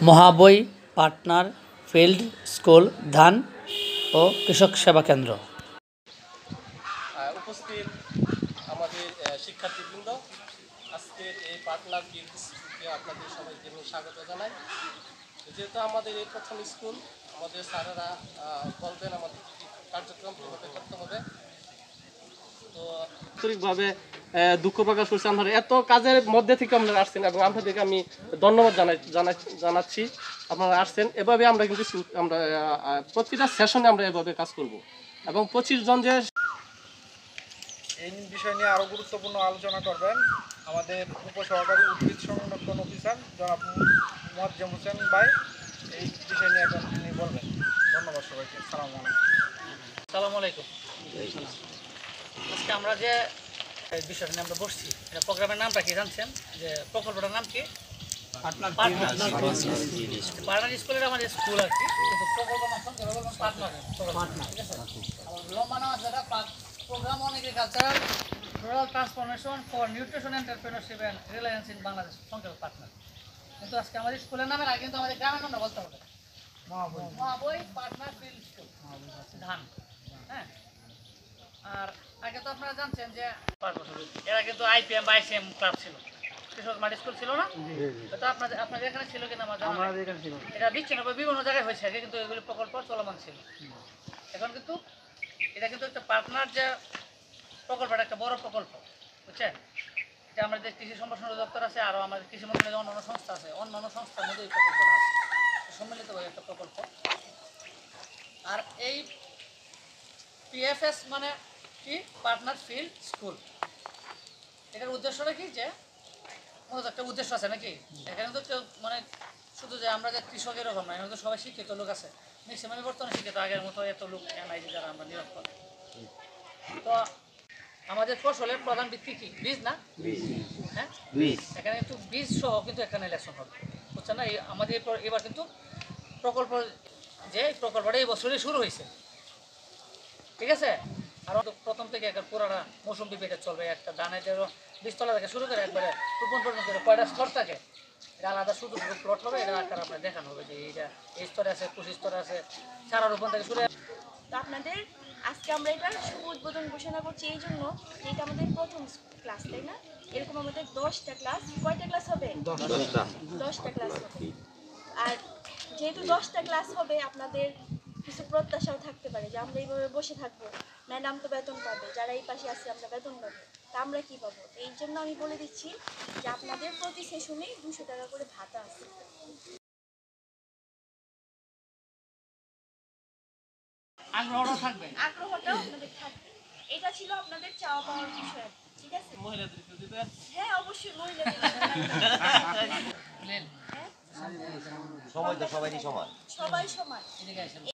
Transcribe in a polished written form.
মহাবই partner field school ধান ও কৃষক সেবা কেন্দ্র। উপস্থিত আমাদের শিক্ষার্থীবৃন্দ, আজকের এই পার্টনার ফিল্ড স্কুলকে আপনাদের সবাইকে আমি স্বাগত জানাই। যেহেতু আমাদের এই প্রথম স্কুল, আমাদের স্যারেরা বলবেন আমাদের কার্যক্রম কীভাবে করতে হবে। তো আন্তরিকভাবে দুঃখ প্রকাশ করছি, আমরা এত কাজের মধ্যে থেকে আপনারা আসছেন এবং আপনাদেরকে আমি ধন্যবাদ জানাচ্ছি। আপনারা আসছেন, এভাবে আমরা কিন্তু আমরা প্রতিটা সেশনে আমরা এভাবে কাজ করব এবং 25 জন যে এই বিষয় নিয়ে আরও গুরুত্বপূর্ণ আলোচনা করবেন আমাদের উপসহকারী উদ্ভিদ সংরক্ষণ অফিসার জনাব মোয়াজ্জেম হোসেন ভাই। এই বিষয় নিয়ে এখন তিনি বলবেন। ধন্যবাদ সবাইকে। আসসালামু আলাইকুম। আজকে আমরা যে বিষয়টা নিয়ে আমরা বসছি, প্রোগ্রামের নামটা কি জানছেন? যে প্রকল্পটার নাম কি? পার্টনার স্কুলের আমাদের স্কুল আর কি, কিন্তু প্রকল্প নাম পার্টনার। ঠিক আছে, লম্বা নাম আছে program on agricultural rural transformation for nutrition entrepreneurship and resilience in Bangladesh সংক্ষেপে পার্টনার। কিন্তু আজকে আমাদের স্কুলের নামের আগে কিন্তু আমাদের গ্রামের নামটা বলতে হবে, মহাবই পার্টনার ফিল্ড স্কুল ধান। হ্যাঁ, আর আগে তো আপনারা জানছেন যে 5 বছর এর আগে তো আইপিএম বা আইসিএম ক্লাব ছিল, কৃষক মাঠ স্কুল ছিল না? তো আপনাদের এখানে ছিল কিনা আমাদের এখানে ছিল। এটা বিচ্ছিন্ন বিভিন্ন জায়গায় হয়েছে আগে, কিন্তু এগুলি প্রকল্প চলমান ছিল। এখন কিন্তু এটা কিন্তু একটা পার্টনার যে প্রকল্পটা একটা বড় প্রকল্প, বুঝছেন? যে আমাদের কৃষি সম্প্রসারণ দপ্তর আছে, আরও আমাদের কৃষি মন্ত্রণালয়ের অন্যান্য সংস্থা আছে, অন্যান্য সংস্থার মধ্যে এই প্রকল্পটা আছে, সম্মিলিতভাবে একটা প্রকল্প। আর এই পিএফএস মানে কি? Partner field school. এটার উদ্দেশ্যটা কি? যে মূলত একটা উদ্দেশ্য আছে নাকি? এখানে তো কেউ মানে শুধু যে আমরা যে কৃষক এরকম না, এখানে তো সবাই শিক্ষিত লোক আছে, ম্যাক্সিমামই বর্তমানে শিক্ষিত, আগের মতো এত লোক নাই যে যারা আমরা নিয়োগ করি। তো আমাদের ফসলের প্রধান ভিত্তি কি? বীজ না? হ্যাঁ, এখানে কিন্তু বীজ সহ কিন্তু এখানে লেসন হবে, বুঝছেন না? আমাদের এবার কিন্তু প্রকল্প, যে প্রকল্পটা এই বছরই শুরু হয়েছে, ঠিক আছে? আর প্রথম থেকে একটা পুরাটা মৌসুমি পেটে চলবে, একটা ধানের বীজতলা থেকে শুরু করে একবারে রোপণ পর্যন্ত কয়টা স্তর থাকে, এটা আলাদা শুধু প্লট হবে, এটা আকার আপনার দেখানো হবে যে এইটা এই স্তরে আছে, 25 স্তরে আছে, সারা রোপণ থেকে শুরু। তো আপনাদের আজকে আমরা এটা শুভ উদ্বোধন ঘোষণা করছি এই জন্য যে এটা আমাদের প্রথম ক্লাস, তাই না? এরকম আমাদের 10টা ক্লাস, কয়টা ক্লাস হবে? 10টা ক্লাস হবে। আর যেহেতু 10টা ক্লাস হবে, আপনাদের কিছু প্রত্যাশাও থাকতে পারে যে আমরা এইভাবে বসে থাকবো, ম্যাডাম তো বেতন পাবে, যারা এই পাশে আছে আমরা বেতন পাবো, তা আমরা কী পাবো? এই জন্য আমি বলে দিচ্ছি যে আপনাদের প্রতি সেশনেই 200 টাকা করে ভাতা আছে। আগ্রহটাও থাকবে, আগ্রহটাও আপনাদের থাকবে। এটা ছিল আপনাদের চাওয়া পাওয়ার বিষয়, ঠিক আছে? হ্যাঁ, অবশ্যই মহিলাদের সবাই তো সবাই সমান। সবাই সমান।